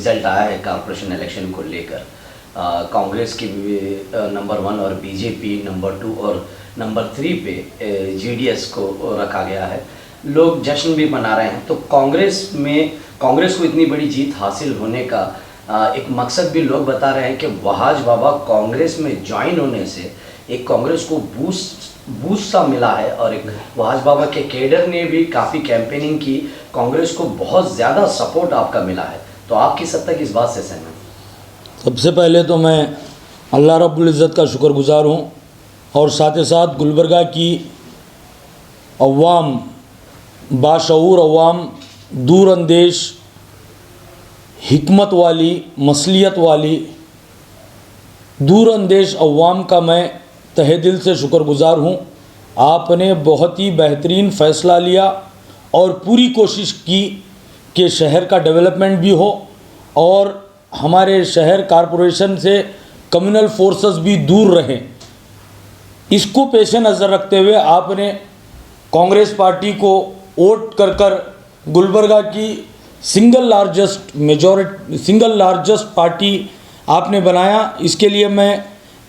Result आया है corporation election को लेकर, कांग्रेस की नंबर 1 और बीजेपी नंबर 2 और नंबर 3 पे जेडीएस को रखा गया है। लोग जश्न भी मना रहे हैं। तो कांग्रेस को इतनी बड़ी जीत हासिल होने का एक मकसद भी लोग बता रहे हैं कि वहाज बाबा कांग्रेस में ज्वाइन होने से एक कांग्रेस को बूस्ट सा मिला है, और एक वहाज बाबा के कैडर ने भी काफ़ी कैंपेनिंग की, कांग्रेस को बहुत ज़्यादा सपोर्ट आपका मिला है। तो आप किस हद तक इस बात से सहमत हैं? सबसे पहले तो मैं अल्लाह रब्बुल इज़्ज़त का शुक्रगुजार हूँ, और साथ ही साथ गुलबर्गा की अवाम, बाशऊर अवाम, दूरअंदेश, हिकमत वाली, मसलियत वाली दूरअंदेश अवाम का मैं तहे दिल से शुक्रगुजार हूँ। आपने बहुत ही बेहतरीन फ़ैसला लिया और पूरी कोशिश की कि शहर का डेवलपमेंट भी हो और हमारे शहर कॉरपोरेशन से कम्युनल फोर्सेस भी दूर रहें। इसको पेश नज़र रखते हुए आपने कांग्रेस पार्टी को वोट कर गुलबर्गा की सिंगल लार्जेस्ट पार्टी आपने बनाया। इसके लिए मैं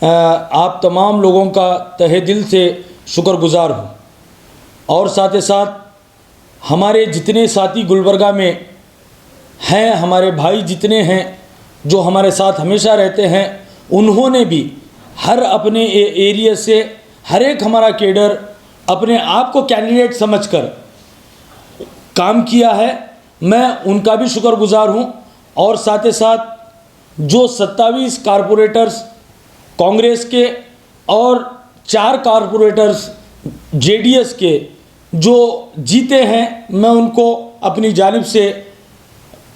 आप तमाम लोगों का तहे दिल से शुक्रगुजार हूँ। और साथ ही साथ हमारे जितने साथी गुलबर्गा में हैं, हमारे भाई जितने हैं जो हमारे साथ हमेशा रहते हैं, उन्होंने भी हर अपने एरिया से हर एक हमारा कैडर अपने आप को कैंडिडेट समझकर काम किया है। मैं उनका भी शुक्रगुजार हूँ। और साथ ही साथ जो 27 कारपोरेटर्स कांग्रेस के और 4 कारपोरेटर्स जेडीएस के जो जीते हैं, मैं उनको अपनी जानिब से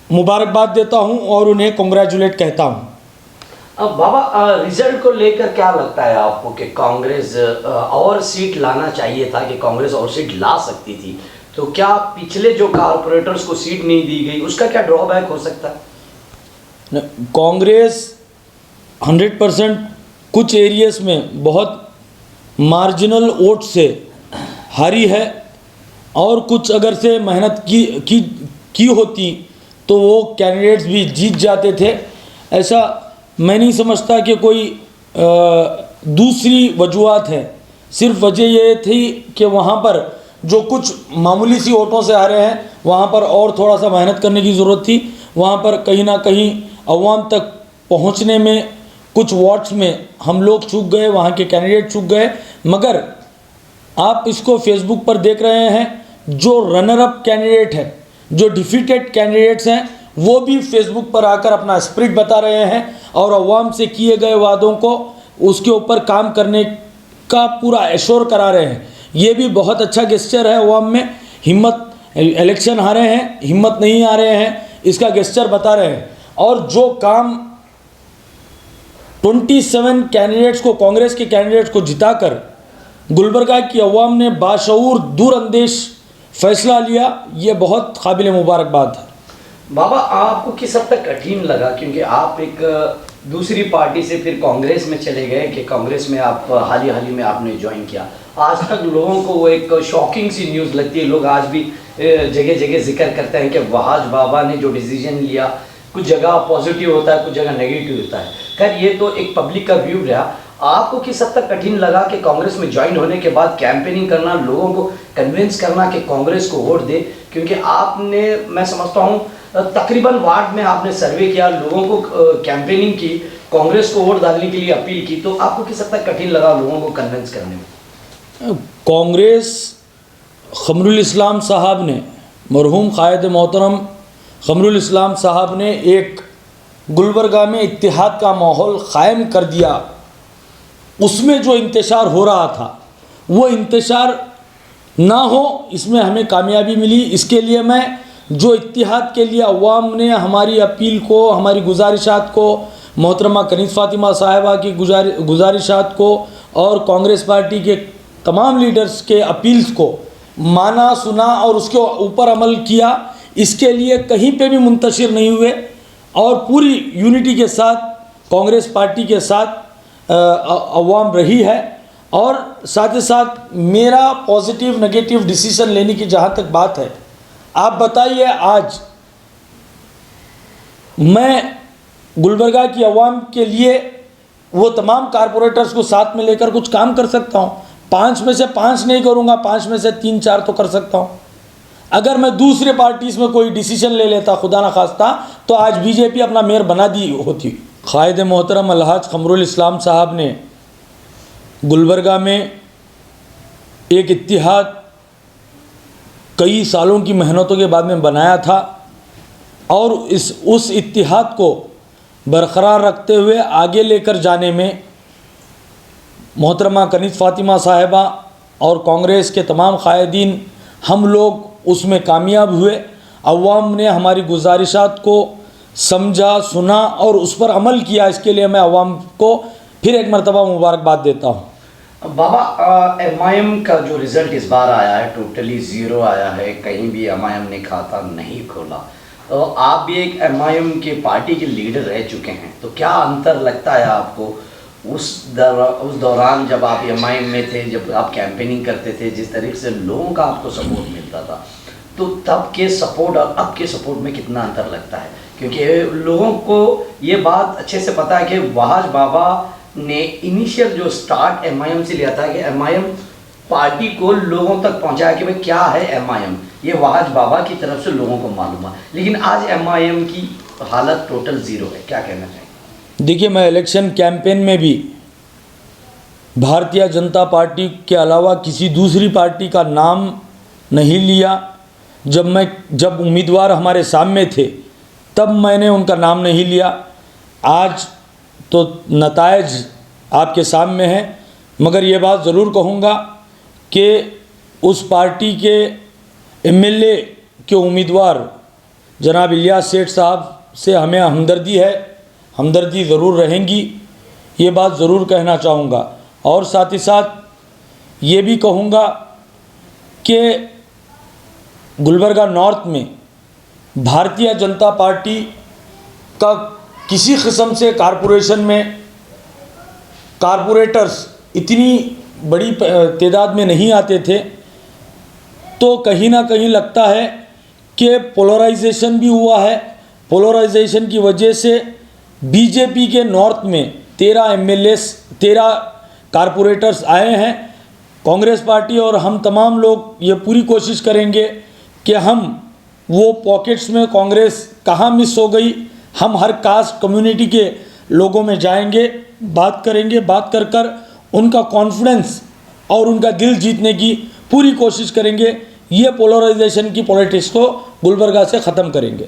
मुबारकबाद देता हूं और उन्हें कॉन्ग्रेचुलेट कहता हूं। अब बाबा, रिजल्ट को लेकर क्या लगता है आपको कि कांग्रेस और सीट लाना चाहिए था, कि कांग्रेस और सीट ला सकती थी? तो क्या पिछले जो कारपोरेटर्स को सीट नहीं दी गई उसका क्या ड्रॉबैक हो सकता है? कांग्रेस 100% कुछ एरियाज में बहुत मार्जिनल वोट से हारी है, और कुछ अगर से मेहनत की होती तो वो कैंडिडेट्स भी जीत जाते थे। ऐसा मैं नहीं समझता कि कोई दूसरी वजूहत है। सिर्फ वजह ये थी कि वहाँ पर जो कुछ मामूली सी वोटों से हारे हैं, वहाँ पर और थोड़ा सा मेहनत करने की ज़रूरत थी। वहाँ पर कहीं ना कहीं अवाम तक पहुँचने में कुछ वार्ड्स में हम लोग चूक गए, वहाँ के कैंडिडेट चूक गए। मगर आप इसको फेसबुक पर देख रहे हैं, जो रनर अप कैंडिडेट है, जो डिफीटेड कैंडिडेट्स हैं, वो भी फेसबुक पर आकर अपना स्पिरिट बता रहे हैं और अवाम से किए गए वादों को उसके ऊपर काम करने का पूरा एश्योर करा रहे हैं। ये भी बहुत अच्छा गेस्चर है अवाम में। हिम्मत, इलेक्शन हारे हैं, हिम्मत नहीं आ रहे हैं, इसका गेस्चर बता रहे हैं। और जो काम 27 कैंडिडेट्स को, कांग्रेस के कैंडिडेट्स को जिताकर गुलबर्गा की अवाम ने बाशऊर दूरअंदेश फैसला लिया, ये बहुत काबिल मुबारकबाद है। बाबा, आपको किस हद तक कठिन लगा, क्योंकि आप एक दूसरी पार्टी से फिर कांग्रेस में चले गए, कि कांग्रेस में आप हाल ही में आपने ज्वाइन किया। आज तक लोगों को वो एक शॉकिंग सी न्यूज़ लगती है। लोग आज भी जगह जगह जिक्र करते हैं कि वहाज बाबा ने जो डिसीजन लिया, कुछ जगह पॉजिटिव होता है, कुछ जगह नेगेटिव होता है। खैर, ये तो एक पब्लिक का व्यू रहा। आपको किस हद तक कठिन लगा कि कांग्रेस में ज्वाइन होने के बाद कैंपेनिंग करना, लोगों को कन्विंस करना कि कांग्रेस को वोट दे? क्योंकि आपने, मैं समझता हूँ, तकरीबन वार्ड में आपने सर्वे किया, लोगों को कैंपेनिंग की, कांग्रेस को वोट डालने के लिए अपील की। तो आपको किस हद तक कठिन लगा लोगों को कन्विंस करने में? कांग्रेस, खमरुल इस्लाम साहब ने, मरहूम कायद मोहतरम खमरुल इस्लाम साहब ने एक गुलबर्गा में इत्तेहाद का माहौल क़ायम कर दिया। उसमें जो इंतशार हो रहा था, वो इंतशार ना हो, इसमें हमें कामयाबी मिली। इसके लिए मैं जो इत्तिहाद के लिए अवाम ने हमारी अपील को, हमारी गुजारिशात को, मोहतरमा कनीज़ फ़ातिमा साहिबा की गुजारिशात को और कांग्रेस पार्टी के तमाम लीडर्स के अपील्स को माना, सुना और उसके ऊपर अमल किया। इसके लिए कहीं पे भी मुंतशिर नहीं हुए और पूरी यूनिटी के साथ कांग्रेस पार्टी के साथ अवाम रही है। और साथ ही साथ मेरा पॉजिटिव नेगेटिव डिसीज़न लेने की जहाँ तक बात है, आप बताइए, आज मैं गुलबर्गा की आवाम के लिए वो तमाम कारपोरेटर्स को साथ में लेकर कुछ काम कर सकता हूँ। 5 में से 5 नहीं करूँगा, 5 में से 3-4 तो कर सकता हूँ। अगर मैं दूसरे पार्टीज़ में कोई डिसीजन ले लेता खुदा न खास्ता, तो आज बीजेपी अपना मेयर बना दी होती। कायद मोहतरम अलहाज खमरुल इस्लाम साहब ने गुलबर्गा में एक इत्तिहाद कई सालों की मेहनतों के बाद में बनाया था, और उस इत्तिहाद को बरकरार रखते हुए आगे लेकर जाने में मोहतरमा कनीज़ फ़ातिमा साहिबा और कांग्रेस के तमाम कायदीन, हम लोग उसमें कामयाब हुए। अवाम ने हमारी गुजारिशात को समझा, सुना और उस पर अमल किया। इसके लिए मैं अवाम को फिर एक मरतबा मुबारकबाद देता हूँ। बाबा, MIM का जो रिज़ल्ट इस बार आया है टोटली ज़ीरो आया है, कहीं भी MIM ने खाता नहीं खोला। तो आप भी एक MIM के पार्टी के लीडर रह चुके हैं, तो क्या अंतर लगता है आपको उस दौरान जब आप MIM में थे, जब आप कैंपेनिंग करते थे, जिस तरीके से लोगों का आपको सपोर्ट मिलता था, तो तब के सपोर्ट और अब के सपोर्ट में कितना अंतर लगता है? क्योंकि लोगों को ये बात अच्छे से पता है कि वहाज बाबा ने इनिशियल जो स्टार्ट MIM से लिया था कि MIM पार्टी को लोगों तक पहुंचाया कि भाई क्या है MIM, ये वहाज बाबा की तरफ से लोगों को मालूम है। लेकिन आज MIM की हालत टोटल ज़ीरो है, क्या कहना चाहिए? देखिए, मैं इलेक्शन कैंपेन में भी भारतीय जनता पार्टी के अलावा किसी दूसरी पार्टी का नाम नहीं लिया। जब उम्मीदवार हमारे सामने थे तब मैंने उनका नाम नहीं लिया। आज तो नतायज आपके सामने हैं, मगर ये बात ज़रूर कहूँगा कि उस पार्टी के MLA के उम्मीदवार जनाब इलियास सेठ साहब से हमें हमदर्दी है, हमदर्दी ज़रूर रहेंगी, ये बात ज़रूर कहना चाहूँगा। और साथ ही साथ ये भी कहूँगा कि गुलबर्गा नॉर्थ में भारतीय जनता पार्टी का किसी किस्म से कारपोरेशन में कारपोरेटर्स इतनी बड़ी तादाद में नहीं आते थे, तो कहीं ना कहीं लगता है कि पोलराइजेशन भी हुआ है। पोलराइजेशन की वजह से बीजेपी के नॉर्थ में 13 MLAs 13 कारपोरेटर्स आए हैं। कांग्रेस पार्टी और हम तमाम लोग ये पूरी कोशिश करेंगे कि हम वो पॉकेट्स में कांग्रेस कहाँ मिस हो गई, हम हर कास्ट कम्युनिटी के लोगों में जाएंगे, बात करेंगे, बात कर कर उनका कॉन्फिडेंस और उनका दिल जीतने की पूरी कोशिश करेंगे। ये पोलराइजेशन की पॉलिटिक्स को गुलबर्गा से ख़त्म करेंगे।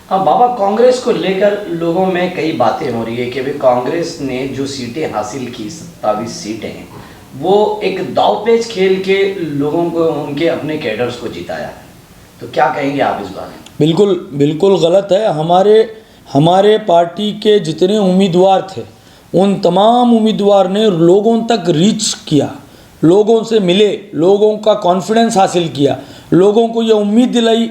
हाँ बाबा, कांग्रेस को लेकर लोगों में कई बातें हो रही है कि भाई कांग्रेस ने जो सीटें हासिल की 27 सीटें हैं, वो एक दावपेच खेल के लोगों को, उनके अपने कैडर्स को जिताया है। तो क्या कहेंगे आप इस बारे में? बिल्कुल गलत है। हमारे पार्टी के जितने उम्मीदवार थे उन तमाम उम्मीदवार ने लोगों तक रीच किया, लोगों से मिले, लोगों का कॉन्फिडेंस हासिल किया, लोगों को ये उम्मीद दिलाई,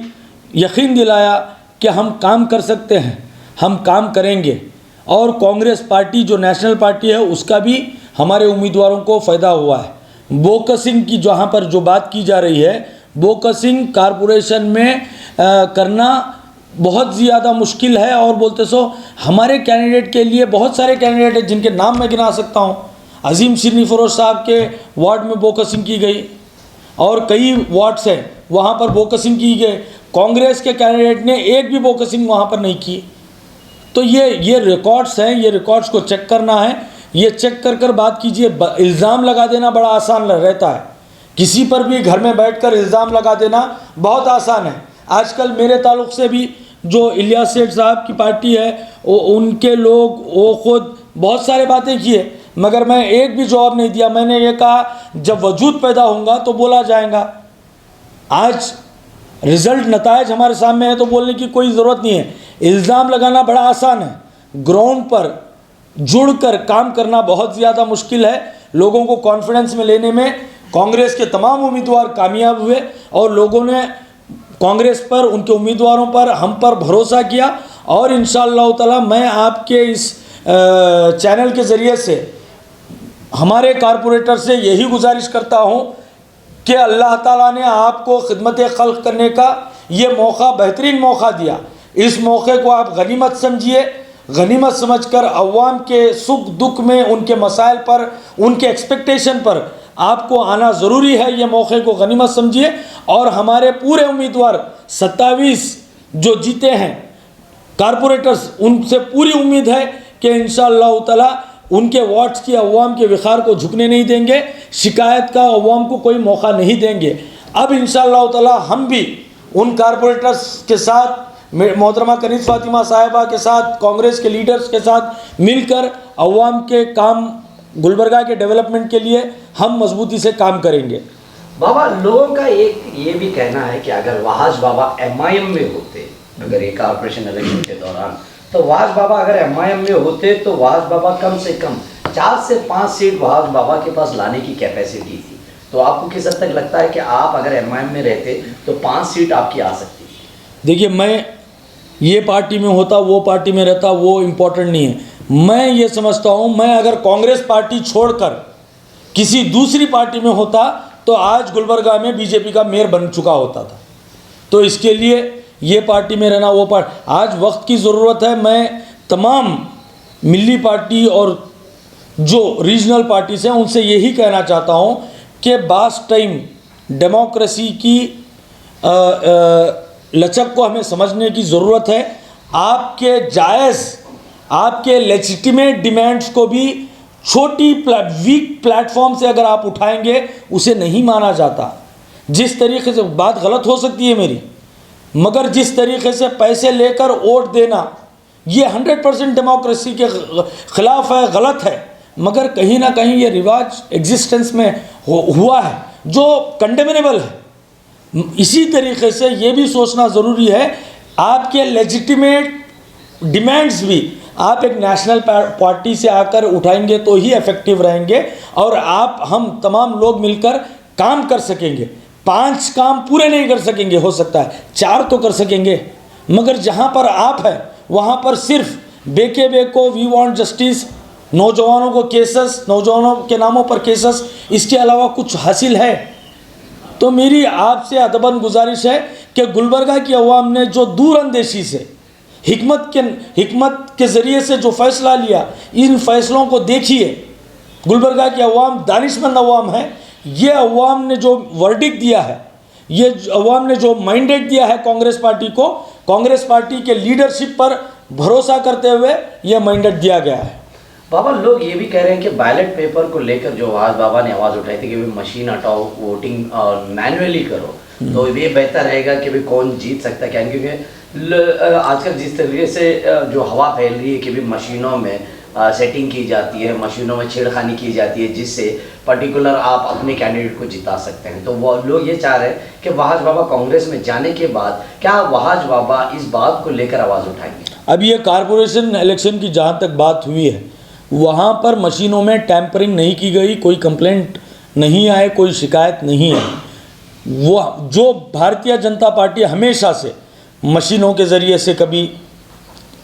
यकीन दिलाया कि हम काम कर सकते हैं, हम काम करेंगे। और कांग्रेस पार्टी जो नेशनल पार्टी है उसका भी हमारे उम्मीदवारों को फ़ायदा हुआ है। बोकसिंग की जहाँ पर जो बात की जा रही है, बोकसिंग कारपोरेशन में करना बहुत ज़्यादा मुश्किल है। और बोलते सो हमारे कैंडिडेट के लिए बहुत सारे कैंडिडेट हैं जिनके नाम मैं गिना सकता हूँ। अजीम सिरनी फरोज साहब के वार्ड में बोकसिंग की गई और कई वार्ड्स हैं वहाँ पर बोकसिंग की गई। कांग्रेस के कैंडिडेट ने एक भी बोकसिंग वहाँ पर नहीं की। तो ये रिकॉर्ड्स हैं, ये रिकॉर्ड्स को चेक करना है, ये चेक कर कर बात कीजिए। इल्ज़ाम लगा देना बड़ा आसान रहता है, किसी पर भी घर में बैठकर इल्ज़ाम लगा देना बहुत आसान है। आजकल मेरे ताल्लुक़ से भी जो इलियास सेठ साहब की पार्टी है उनके लोग वो खुद बहुत सारे बातें किए, मगर मैं एक भी जवाब नहीं दिया। मैंने ये कहा जब वजूद पैदा होगा तो बोला जाएगा। आज रिज़ल्ट नतायज हमारे सामने है तो बोलने की कोई ज़रूरत नहीं है। इल्ज़ाम लगाना बड़ा आसान है, ग्राउंड पर जुड़कर काम करना बहुत ज़्यादा मुश्किल है। लोगों को कॉन्फिडेंस में लेने में कांग्रेस के तमाम उम्मीदवार कामयाब हुए और लोगों ने कांग्रेस पर, उनके उम्मीदवारों पर, हम पर भरोसा किया। और इंशाअल्लाह ताला मैं आपके इस चैनल के ज़रिए से हमारे कारपोरेटर से यही गुजारिश करता हूँ कि अल्लाह ताला ने आपको खिदमत खल्क करने का ये मौका, बेहतरीन मौका दिया। इस मौके को आप गनीमत समझिए। गनीमत समझकर अवाम के सुख दुख में, उनके मसाइल पर, उनके एक्सपेक्टेशन पर आपको आना ज़रूरी है। ये मौके को गनीमत समझिए। और हमारे पूरे उम्मीदवार 27 जो जीते हैं कारपोरेटर्स, उनसे पूरी उम्मीद है कि इंशाअल्लाह ताला उनके वार्ड्स की अवाम के विखार को झुकने नहीं देंगे, शिकायत का अवाम को कोई मौका नहीं देंगे। अब इंशाअल्लाह ताला हम भी उन कारपोरेटर्स के साथ, मोहतरमा कनीज़ फ़ातिमा साहिबा के साथ, कांग्रेस के लीडर्स के साथ मिलकर अवाम के काम, गुलबर्गा के डेवलपमेंट के लिए हम मजबूती से काम करेंगे। बाबा, लोगों का एक ये भी कहना है कि अगर वहाज बाबा MIM में होते, अगर ये कारपोरेशन इलेक्शन के दौरान, तो वहाज बाबा अगर MIM में होते तो वहाज बाबा कम से कम 4 से 5 सीट वहाज बाबा के पास लाने की कैपेसिटी थी। तो आपको किस हद तक लगता है कि आप अगर MIM में रहते तो 5 सीट आपकी आ सकती? देखिए, मैं ये पार्टी में होता, वो पार्टी में रहता, वो इम्पोर्टेंट नहीं है। मैं ये समझता हूँ, मैं अगर कांग्रेस पार्टी छोड़कर किसी दूसरी पार्टी में होता तो आज गुलबर्गा में बीजेपी का मेयर बन चुका होता था। तो इसके लिए ये पार्टी में रहना, वो पार्टी, आज वक्त की ज़रूरत है। मैं तमाम मिली पार्टी और जो रीजनल पार्टीज हैं उनसे यही कहना चाहता हूँ कि बास टाइम डेमोक्रेसी की लचक को हमें समझने की ज़रूरत है। आपके जायज़, आपके लेजिटिमेट डिमांड्स को भी छोटी वीक प्लेटफॉर्म से अगर आप उठाएंगे, उसे नहीं माना जाता। जिस तरीके से, बात गलत हो सकती है मेरी, मगर जिस तरीके से पैसे लेकर वोट देना, ये 100% डेमोक्रेसी के ख़िलाफ़ है, गलत है। मगर कहीं ना कहीं ये रिवाज एग्जिस्टेंस में हुआ है जो कंडेमेनेबल है। इसी तरीके से ये भी सोचना ज़रूरी है, आपके लेजिटिमेट डिमांड्स भी आप एक नेशनल पार्टी से आकर उठाएंगे तो ही इफ़ेक्टिव रहेंगे और आप, हम तमाम लोग मिलकर काम कर सकेंगे। 5 काम पूरे नहीं कर सकेंगे, हो सकता है 4 तो कर सकेंगे, मगर जहाँ पर आप हैं वहाँ पर सिर्फ बेके बेको, वी वांट जस्टिस, नौजवानों को केसेस, नौजवानों के नामों पर केसेस, इसके अलावा कुछ हासिल है? तो मेरी आपसे अदबन गुजारिश है कि गुलबर्गा की अवाम ने जो दूरअंदेशी से हिकमत के ज़रिए से जो फ़ैसला लिया, इन फ़ैसलों को देखिए। गुलबर्गा की अवाम दानिशमंद अवाम है। ये अवाम ने जो वर्डिक्ट दिया है, ये अवाम ने जो मैंडेट दिया है कांग्रेस पार्टी को, कांग्रेस पार्टी के लीडरशिप पर भरोसा करते हुए ये मैंडेट दिया गया है। बाबा, लोग ये भी कह रहे हैं कि बैलेट पेपर को लेकर जो आज बाबा ने आवाज़ उठाई थी कि भाई मशीन हटाओ, वोटिंग मैनुअली करो, तो ये बेहतर रहेगा कि भाई कौन जीत सकता है क्या? क्योंकि आजकल जिस तरीके से जो हवा फैल रही है कि भाई मशीनों में सेटिंग की जाती है, मशीनों में छेड़खानी की जाती है, जिससे पर्टिकुलर आप अपने कैंडिडेट को जिता सकते हैं। तो वो लोग ये चाह रहे हैं कि वहाज बाबा कांग्रेस में जाने के बाद क्या वहाज बाबा इस बात को लेकर आवाज़ उठाएंगे? अब ये कारपोरेशन इलेक्शन की जहाँ तक बात हुई है, वहाँ पर मशीनों में टैंपरिंग नहीं की गई, कोई कंप्लेंट नहीं आए, कोई शिकायत नहीं है। वो जो भारतीय जनता पार्टी हमेशा से मशीनों के ज़रिए से, कभी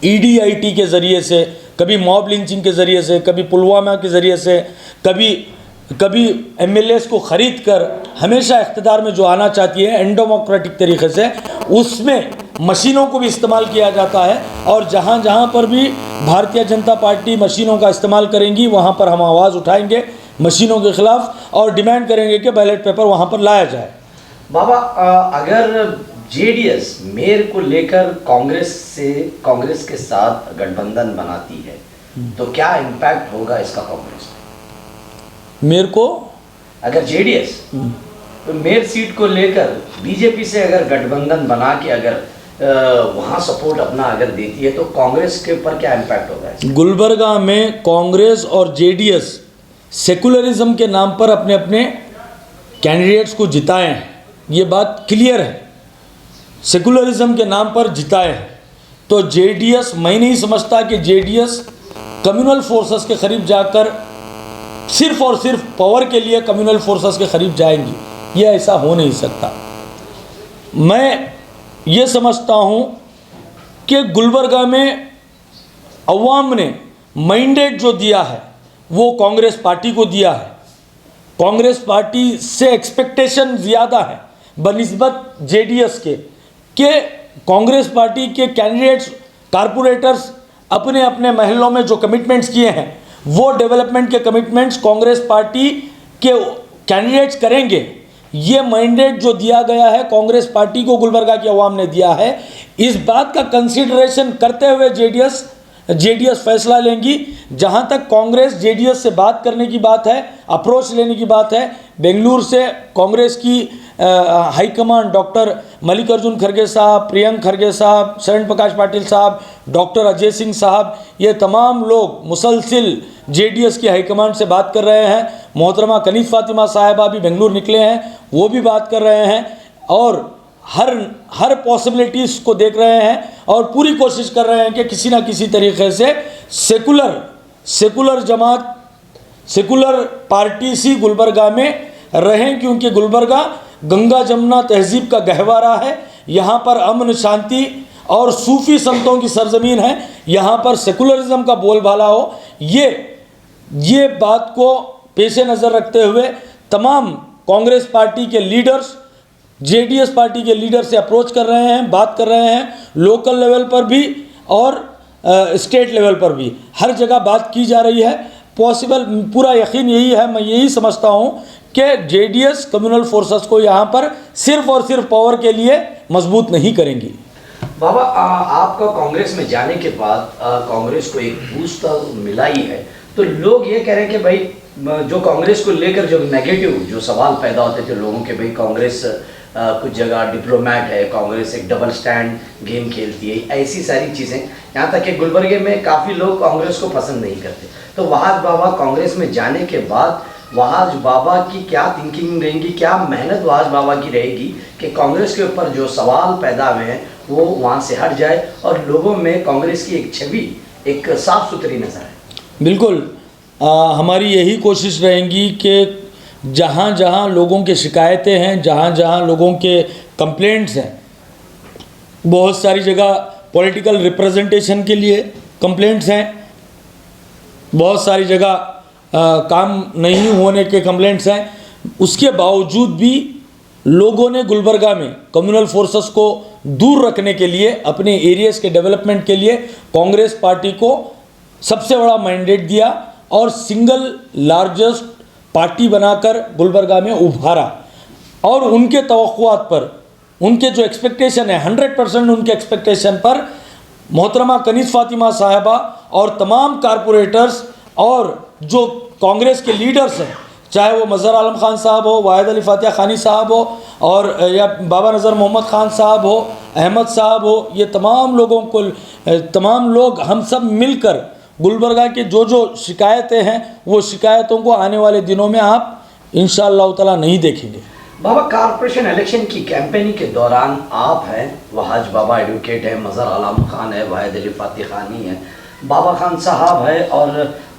EDIT के ज़रिए से, कभी मॉब लिंचिंग के ज़रिए से, कभी पुलवामा के ज़रिए से, कभी MLAs को ख़रीद कर हमेशा इख्तिदार में जो आना चाहती है एंडोमोक्रेटिक तरीके से, उसमें मशीनों को भी इस्तेमाल किया जाता है। और जहाँ जहाँ पर भी भारतीय जनता पार्टी मशीनों का इस्तेमाल करेंगी, वहाँ पर हम आवाज़ उठाएंगे मशीनों के ख़िलाफ़ और डिमांड करेंगे कि बैलेट पेपर वहाँ पर लाया जाए। बाबा, अगर JDS मेयर को लेकर कांग्रेस के साथ गठबंधन बनाती है तो क्या इम्पैक्ट होगा इसका कांग्रेस में? मेयर को अगर JDS तो मेयर सीट को लेकर बीजेपी से अगर गठबंधन बना के अगर वहाँ सपोर्ट अपना अगर देती है तो कांग्रेस के ऊपर क्या इम्पैक्ट होगा? गुलबर्गा में कांग्रेस और JDS सेकुलरिज्म के नाम पर अपने अपने कैंडिडेट्स को जिताए हैं, ये बात क्लियर है। सेकुलरिज्म के नाम पर जिताए हैं। तो JDS, मैं नहीं समझता कि JDS कम्युनल फोर्सेस के करीब जाकर सिर्फ और सिर्फ पावर के लिए कम्युनल फोर्सेस के करीब जाएंगी, ये ऐसा हो नहीं सकता। मैं ये समझता हूँ कि गुलबर्गा में अवाम ने मैंडेट जो दिया है वो कांग्रेस पार्टी को दिया है। कांग्रेस पार्टी से एक्सपेक्टेशन ज़्यादा है बनिस्बत जेडीएस के कांग्रेस पार्टी के कैंडिडेट्स कारपोरेटर्स अपने अपने महलों में जो कमिटमेंट्स किए हैं वो डेवलपमेंट के कमिटमेंट्स कांग्रेस पार्टी के कैंडिडेट्स करेंगे। ये मैंडेट जो दिया गया है कांग्रेस पार्टी को गुलबर्गा की आवाम ने दिया है, इस बात का कंसिडरेशन करते हुए जेडीएस फैसला लेंगी। जहां तक कांग्रेस जेडीएस से बात करने की बात है, अप्रोच लेने की बात है, बेंगलुरु से कांग्रेस की हाईकमान डॉक्टर मल्लिकार्जुन खड़गे साहब, प्रियंक खड़गे साहब, शरण प्रकाश पाटिल साहब, डॉक्टर अजय सिंह साहब, ये तमाम लोग मुसलसिल जेडीएस की हाईकमान से बात कर रहे हैं। मोहतरमा कनीज़ फातिमा साहिबा भी बेंगलुरु निकले हैं, वो भी बात कर रहे हैं और हर पॉसिबिलिटीज़ को देख रहे हैं और पूरी कोशिश कर रहे हैं कि किसी ना किसी तरीके से सेकुलर जमात, सेकुलर पार्टी सी गुलबर्गा में रहें, क्योंकि गुलबर्गा गंगा जमुना तहजीब का गहवारा है। यहाँ पर अमन शांति और सूफ़ी संतों की सरजमीन है। यहाँ पर सेकुलरिज्म का बोलबाला हो, ये बात को पेश नज़र रखते हुए तमाम कांग्रेस पार्टी के लीडर्स जेडीएस पार्टी के लीडर से अप्रोच कर रहे हैं, बात कर रहे हैं, लोकल लेवल पर भी और स्टेट लेवल पर भी हर जगह बात की जा रही है। पॉसिबल पूरा यकीन यही है, मैं यही समझता हूँ कि जेडीएस कम्युनल फोर्सेस को यहाँ पर सिर्फ और सिर्फ पावर के लिए मजबूत नहीं करेंगी। बाबा, आपका कांग्रेस में जाने के बाद कांग्रेस को एक बूस्ट तो मिला ही है, तो लोग ये कह रहे हैं कि भाई जो कांग्रेस को लेकर जो नेगेटिव जो सवाल पैदा होते थे लोगों के, भाई कांग्रेस कुछ जगह डिप्लोमेट है, कांग्रेस एक डबल स्टैंड गेम खेलती है, ऐसी सारी चीज़ें, यहाँ तक कि गुलबर्गे में काफ़ी लोग कांग्रेस को पसंद नहीं करते। तो वहाज बाबा कांग्रेस में जाने के बाद वहाज बाबा की क्या थिंकिंग रहेगी, क्या मेहनत वहाज बाबा की रहेगी कि कांग्रेस के ऊपर जो सवाल पैदा हुए हैं वो वहाँ से हट जाए और लोगों में कांग्रेस की एक छवि एक साफ़ सुथरी नजर आए? बिल्कुल, हमारी यही कोशिश रहेगी कि जहाँ जहाँ लोगों की शिकायतें हैं, जहाँ जहाँ लोगों के कंप्लेंट्स हैं, बहुत सारी जगह पॉलिटिकल रिप्रेजेंटेशन के लिए कंप्लेंट्स हैं, बहुत सारी जगह काम नहीं होने के कंप्लेंट्स हैं, उसके बावजूद भी लोगों ने गुलबर्गा में कम्युनल फोर्सेस को दूर रखने के लिए, अपने एरियाज़ के डेवलपमेंट के लिए कांग्रेस पार्टी को सबसे बड़ा मैंडेट दिया और सिंगल लार्जेस्ट पार्टी बनाकर गुलबर्गा में उभारा। और उनके तवक्कुआत पर, उनके जो एक्सपेक्टेशन है 100% उनके एक्सपेक्टेशन पर मोहतरमा कनीज़ फातिमा साहिबा और तमाम कारपोरेटर्स और जो कांग्रेस के लीडर्स हैं, चाहे वो मज़हर आलम खान साहब हो, वाहिद अली फातिहा खानी साहब हो और या बाबा नज़र मोहम्मद खान साहब हो, अहमद साहब हो, ये तमाम लोग हम सब मिलकर गुलबर्गा के जो शिकायतें हैं वो शिकायतों को आने वाले दिनों में आप इंशाअल्लाह ताला नहीं देखेंगे। बाबा, कारपोरेशन इलेक्शन की कैंपेनिंग के दौरान आप हैं, वहाज बाबा एडवोकेट है, मज़हर आलम खान है, वाहिद अली फातिहा खानी है, बाबा खान साहब है और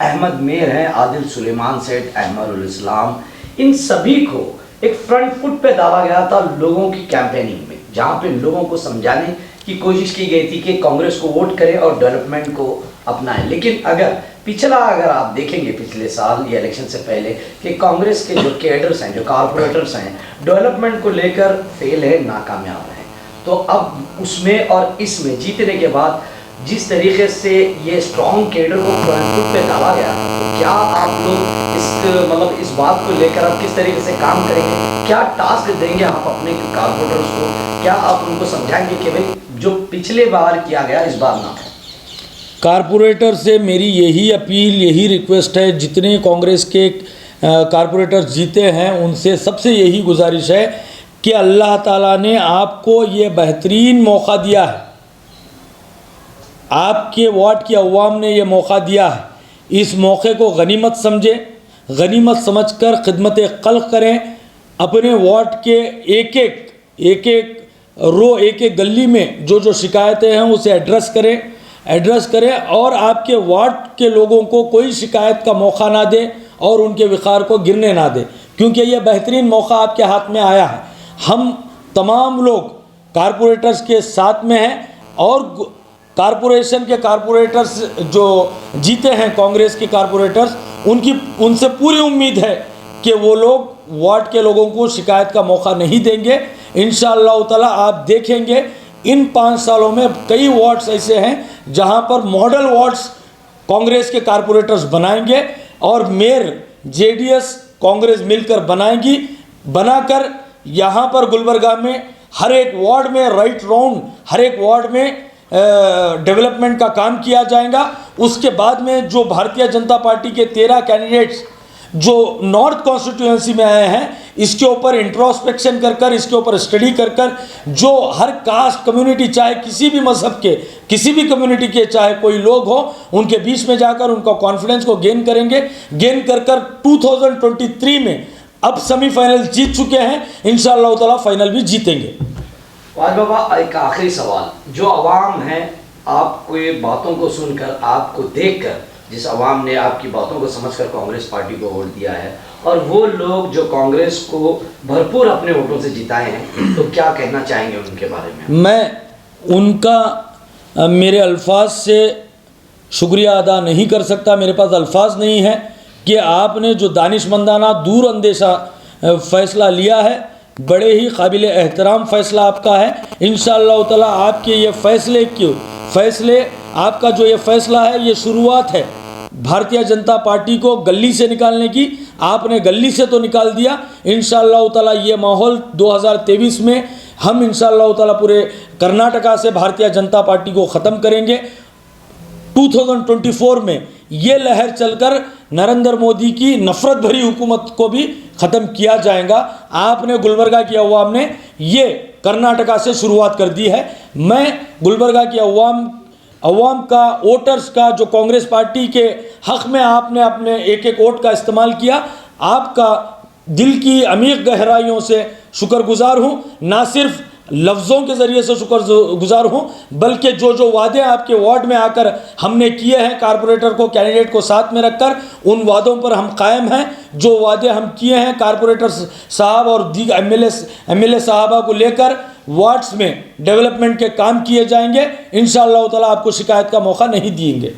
अहमद मेर हैं, आदिल सुलेमान सेठ, अहमद इस्लाम, इन सभी को एक फ्रंट फुट पे डाला गया था लोगों की कैंपेनिंग में, जहाँ पे लोगों को समझाने की कोशिश की गई थी कि कांग्रेस को वोट करें और डेवलपमेंट को अपनाएं। लेकिन अगर आप देखेंगे पिछले साल या इलेक्शन से पहले कि कांग्रेस के जो कैडर्स हैं, जो कारपोरेटर्स हैं, डेवलपमेंट को लेकर फेल है, नाकामयाब हैं। तो अब उसमें और इसमें जीतने के बाद जिस तरीके से ये स्ट्रॉन्ग कैडर को फ्रंट फुट पे डाला गया, तो क्या आप लोग इस बात को लेकर आप किस तरीके से काम करेंगे? क्या टास्क देंगे आप अपने कारपोरेटर्स को? क्या आप उनको समझाएंगे कि भाई जो पिछले बार किया गया इस बार ना? कारपोरेटर से मेरी यही अपील, यही रिक्वेस्ट है, जितने कांग्रेस के कारपोरेटर्स जीते हैं उनसे सबसे यही गुजारिश है कि अल्लाह ताला ने आपको ये बेहतरीन मौका दिया है, आपके वार्ड की अवाम ने ये मौका दिया है, इस मौके को गनीमत समझें, गनीमत समझकर खिदमत कल्क करें, अपने वार्ड के एक एक रो, एक एक गली में जो शिकायतें हैं उसे एड्रेस करें और आपके वार्ड के लोगों को कोई शिकायत का मौका ना दें और उनके विकार को गिरने ना दें, क्योंकि यह बेहतरीन मौका आपके हाथ में आया है। हम तमाम लोग कारपोरेटर्स के साथ में हैं और कारपोरेशन के कारपोरेटर्स जो जीते हैं, कांग्रेस के कारपोरेटर्स, उनसे पूरी उम्मीद है कि वो लोग वार्ड के लोगों को शिकायत का मौका नहीं देंगे। इंशाअल्लाह ताला आप देखेंगे इन 5 सालों में कई वार्ड्स ऐसे हैं जहां पर मॉडल वार्ड्स कांग्रेस के कारपोरेटर्स बनाएंगे और मेयर जेडीएस कांग्रेस मिलकर बनाएगी। बनाकर यहाँ पर गुलबर्गा में हर एक वार्ड में राइट राउंड हर एक वार्ड में डेवलपमेंट का काम किया जाएगा। उसके बाद में जो भारतीय जनता पार्टी के 13 कैंडिडेट्स जो नॉर्थ कॉन्स्टिट्यूएंसी में आए हैं, इसके ऊपर इंट्रोस्पेक्शन कर कर, इसके ऊपर स्टडी कर कर, जो हर कास्ट कम्युनिटी, चाहे किसी भी मजहब के, किसी भी कम्युनिटी के, चाहे कोई लोग हो, उनके बीच में जाकर उनका कॉन्फिडेंस को गेन करेंगे। गेन कर कर 2023 में अब सेमीफाइनल जीत चुके हैं, इंशाअल्लाह ताला फाइनल भी जीतेंगे। फवाद बाबा, एक आखिरी सवाल, जो अवाम है आपको ये बातों को सुनकर, आपको देखकर, जिस अवाम ने आपकी बातों को समझकर कांग्रेस पार्टी को वोट दिया है, और वो लोग जो कांग्रेस को भरपूर अपने वोटों से जिताए हैं, तो क्या कहना चाहेंगे उनके बारे में? मैं उनका मेरे अल्फाज से शुक्रिया अदा नहीं कर सकता, मेरे पास अल्फाज नहीं है कि आपने जो दानिशमंदाना दूर अंदेशा फ़ैसला लिया है, बड़े ही काबिल एहतराम फ़ैसला आपका है। इंशाअल्लाह ताला आपके ये फ़ैसले आपका जो ये फ़ैसला है, ये शुरुआत है भारतीय जनता पार्टी को गली से निकालने की। आपने गली से तो निकाल दिया, इंशाअल्लाह ताला ये माहौल 2023 में हम इंशाअल्लाह ताला पूरे कर्नाटका से भारतीय जनता पार्टी को ख़त्म करेंगे। 2024 में ये लहर चलकर नरेंद्र मोदी की नफ़रत भरी हुकूमत को भी ख़त्म किया जाएगा। आपने गुलबर्गा की अवाम ने ये कर्नाटका से शुरुआत कर दी है। मैं गुलबर्गा की अवाम का, वोटर्स का, जो कांग्रेस पार्टी के हक़ में आपने अपने एक एक वोट का इस्तेमाल किया, आपका दिल की अमीर गहराइयों से शुक्रगुजार हूँ। ना सिर्फ लफ्ज़ों के ज़रिए से शुक्रगुजार हूँ, बल्कि जो जो वादे आपके वार्ड में आकर हमने किए हैं कारपोरेटर को, कैंडिडेट को साथ में रखकर, उन वादों पर हम कायम हैं। जो वादे हम किए हैं कारपोरेटर साहब और एमएलए साहबा को लेकर, वार्ड्स में डेवलपमेंट के काम किए जाएंगे। इंशाअल्लाह ताला आपको शिकायत का मौका नहीं देंगे।